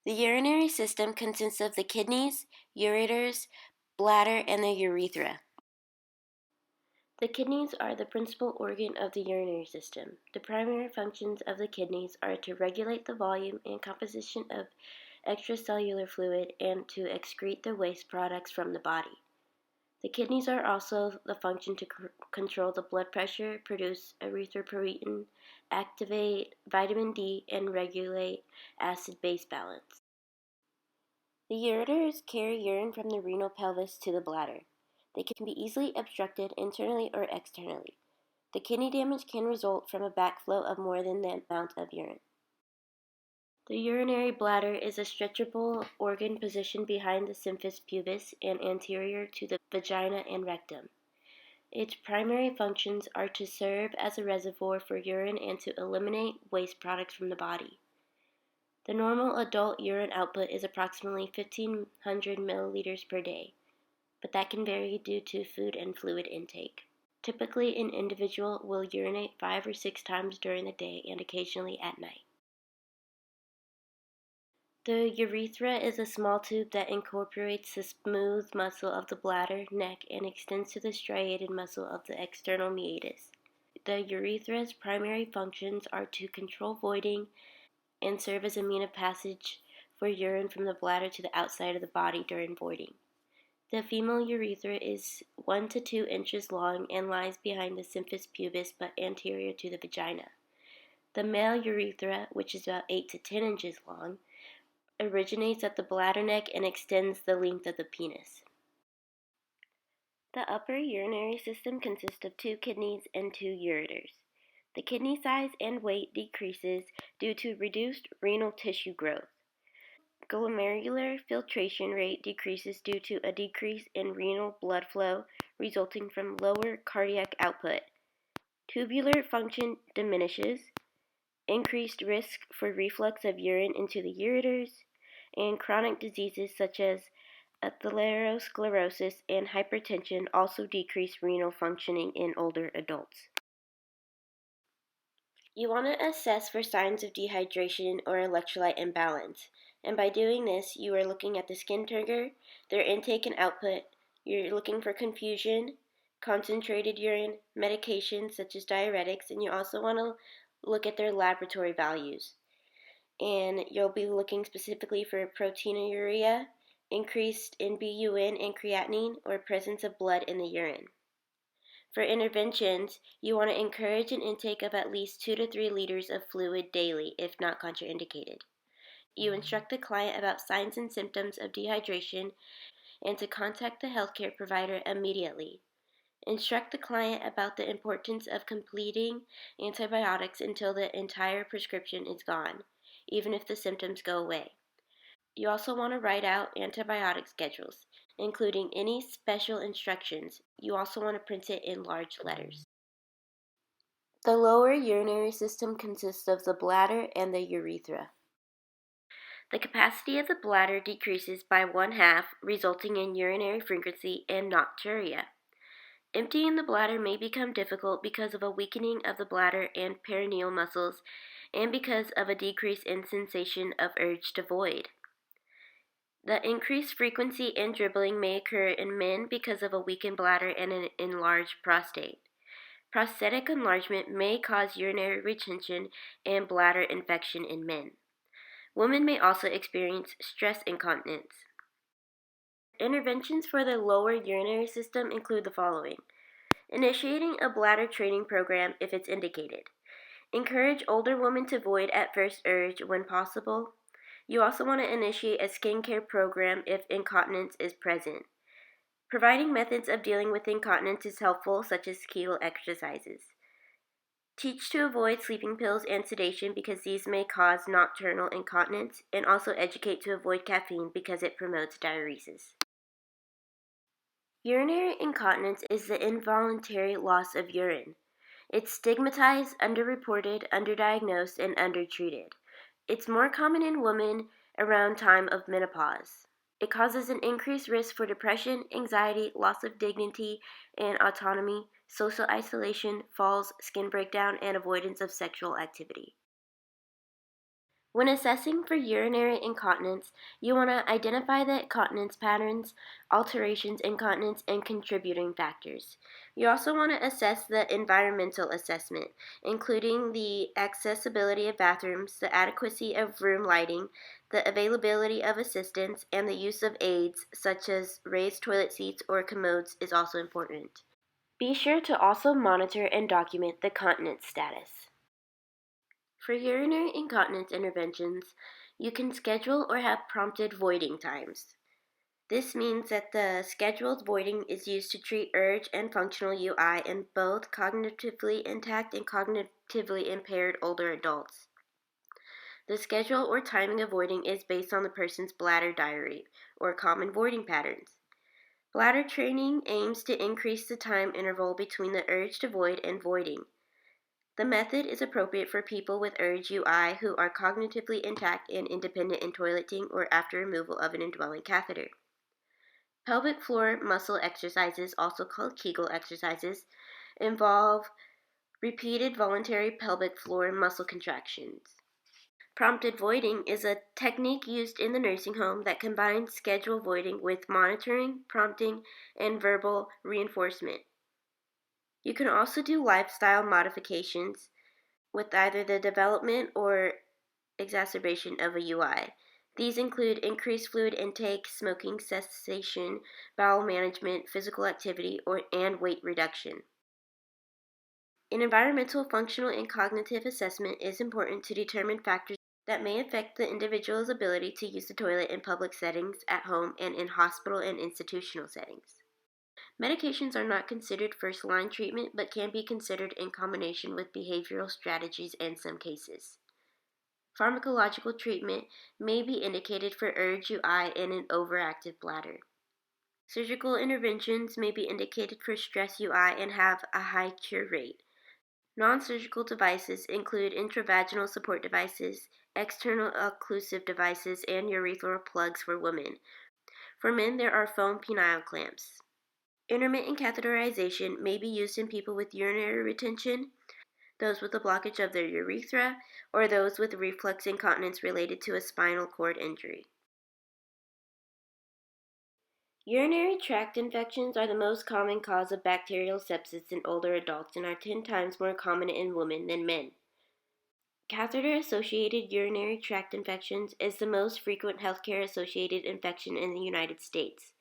The urinary system consists of the kidneys, ureters, bladder, and the urethra. The kidneys are the principal organ of the urinary system. The primary functions of the kidneys are to regulate the volume and composition of extracellular fluid and to excrete the waste products from the body. The kidneys are also the function to control the blood pressure, produce erythropoietin, activate vitamin D, and regulate acid-base balance. The ureters carry urine from the renal pelvis to the bladder. They can be easily obstructed internally or externally. The kidney damage can result from a backflow of more than the amount of urine. The urinary bladder is a stretchable organ positioned behind the symphysis pubis and anterior to the vagina and rectum. Its primary functions are to serve as a reservoir for urine and to eliminate waste products from the body. The normal adult urine output is approximately 1,500 milliliters per day, but that can vary due to food and fluid intake. Typically, an individual will urinate 5 or 6 times during the day and occasionally at night. The urethra is a small tube that incorporates the smooth muscle of the bladder, neck, and extends to the striated muscle of the external meatus. The urethra's primary functions are to control voiding and serve as a means of passage for urine from the bladder to the outside of the body during voiding. The female urethra is 1 to 2 inches long and lies behind the symphysis pubis but anterior to the vagina. The male urethra, which is about 8 to 10 inches long, originates at the bladder neck and extends the length of the penis. The upper urinary system consists of 2 kidneys and 2 ureters. The kidney size and weight decreases due to reduced renal tissue growth. Glomerular filtration rate decreases due to a decrease in renal blood flow resulting from lower cardiac output. Tubular function diminishes, increased risk for reflux of urine into the ureters, and chronic diseases such as atherosclerosis and hypertension also decrease renal functioning in older adults. You want to assess for signs of dehydration or electrolyte imbalance, and by doing this, you are looking at the skin turgor, their intake and output, you're looking for confusion, concentrated urine, medications such as diuretics, and you also want to look at their laboratory values. And you'll be looking specifically for proteinuria, increased in BUN and creatinine, or presence of blood in the urine. For interventions, you want to encourage an intake of at least 2 to 3 liters of fluid daily, if not contraindicated. You instruct the client about signs and symptoms of dehydration and to contact the healthcare provider immediately. Instruct the client about the importance of completing antibiotics until the entire prescription is gone, even if the symptoms go away. You also want to write out antibiotic schedules, including any special instructions. You also want to print it in large letters. The lower urinary system consists of the bladder and the urethra. The capacity of the bladder decreases by 1/2, resulting in urinary frequency and nocturia. Emptying the bladder may become difficult because of a weakening of the bladder and perineal muscles and because of a decrease in sensation of urge to void. The increased frequency in dribbling may occur in men because of a weakened bladder and an enlarged prostate. Prostatic enlargement may cause urinary retention and bladder infection in men. Women may also experience stress incontinence. Interventions for the lower urinary system include the following: initiating a bladder training program if it's indicated. Encourage older women to void at first urge when possible. You also want to initiate a skincare program if incontinence is present. Providing methods of dealing with incontinence is helpful, such as Kegel exercises. Teach to avoid sleeping pills and sedation because these may cause nocturnal incontinence, and also educate to avoid caffeine because it promotes diuresis. Urinary incontinence is the involuntary loss of urine. It's stigmatized, underreported, underdiagnosed, and undertreated. It's more common in women around time of menopause. It causes an increased risk for depression, anxiety, loss of dignity and autonomy, social isolation, falls, skin breakdown, and avoidance of sexual activity. When assessing for urinary incontinence, you want to identify the incontinence patterns, alterations in incontinence, and contributing factors. You also want to assess the environmental assessment, including the accessibility of bathrooms, the adequacy of room lighting, the availability of assistance, and the use of aids such as raised toilet seats or commodes is also important. Be sure to also monitor and document the continence status. For urinary incontinence interventions, you can schedule or have prompted voiding times. This means that the scheduled voiding is used to treat urge and functional UI in both cognitively intact and cognitively impaired older adults. The schedule or timing of voiding is based on the person's bladder diary or common voiding patterns. Bladder training aims to increase the time interval between the urge to void and voiding. The method is appropriate for people with urge UI who are cognitively intact and independent in toileting or after removal of an indwelling catheter. Pelvic floor muscle exercises, also called Kegel exercises, involve repeated voluntary pelvic floor muscle contractions. Prompted voiding is a technique used in the nursing home that combines scheduled voiding with monitoring, prompting, and verbal reinforcement. You can also do lifestyle modifications with either the development or exacerbation of a UI. These include increased fluid intake, smoking cessation, bowel management, physical activity, and weight reduction. An environmental, functional, and cognitive assessment is important to determine factors that may affect the individual's ability to use the toilet in public settings, at home, and in hospital and institutional settings. Medications are not considered first-line treatment but can be considered in combination with behavioral strategies in some cases. Pharmacological treatment may be indicated for urge UI in an overactive bladder. Surgical interventions may be indicated for stress UI and have a high cure rate. Non-surgical devices include intravaginal support devices, external occlusive devices, and urethral plugs for women. For men, there are foam penile clamps. Intermittent catheterization may be used in people with urinary retention, those with a blockage of their urethra, or those with reflux incontinence related to a spinal cord injury. Urinary tract infections are the most common cause of bacterial sepsis in older adults and are 10 times more common in women than men. Catheter-associated urinary tract infections is the most frequent healthcare-associated infection in the United States.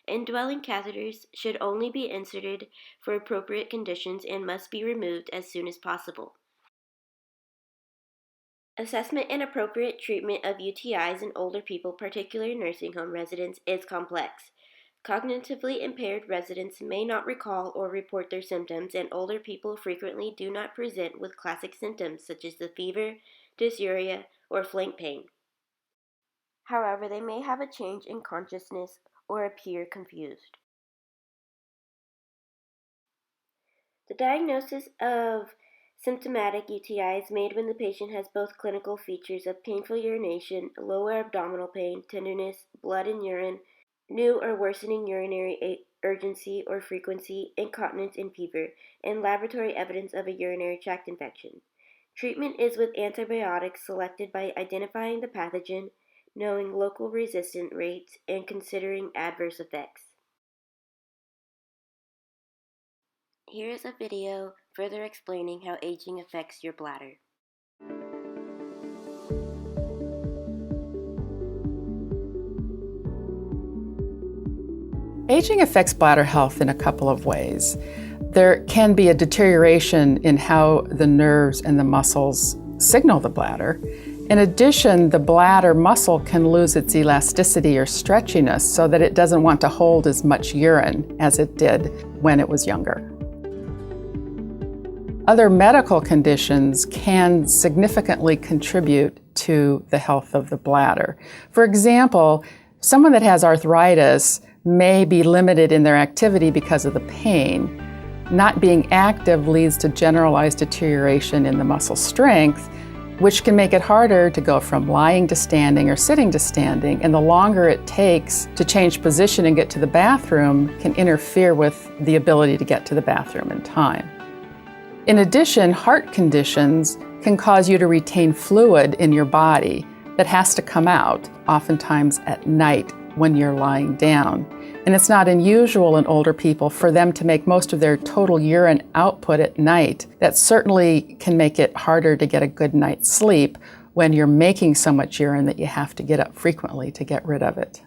Indwelling catheters should only be inserted for appropriate conditions and must be removed as soon as possible. Assessment and appropriate treatment of UTIs in older people, particularly nursing home residents, is complex. Cognitively impaired residents may not recall or report their symptoms, and older people frequently do not present with classic symptoms such as the fever, dysuria, or flank pain. However, they may have a change in consciousness or appear confused. The diagnosis of symptomatic UTI is made when the patient has both clinical features of painful urination, lower abdominal pain, tenderness, blood in urine, new or worsening urinary urgency or frequency, incontinence and fever, and laboratory evidence of a urinary tract infection. Treatment is with antibiotics selected by identifying the pathogen, knowing local resistant rates, and considering adverse effects. Here is a video further explaining how aging affects your bladder. Aging affects bladder health in a couple of ways. There can be a deterioration in how the nerves and the muscles signal the bladder. In addition, the bladder muscle can lose its elasticity or stretchiness so that it doesn't want to hold as much urine as it did when it was younger. Other medical conditions can significantly contribute to the health of the bladder. For example, someone that has arthritis may be limited in their activity because of the pain. Not being active leads to generalized deterioration in the muscle strength, which can make it harder to go from lying to standing or sitting to standing, and the longer it takes to change position and get to the bathroom can interfere with the ability to get to the bathroom in time. In addition, heart conditions can cause you to retain fluid in your body that has to come out, oftentimes at night when you're lying down. And it's not unusual in older people for them to make most of their total urine output at night. That certainly can make it harder to get a good night's sleep when you're making so much urine that you have to get up frequently to get rid of it.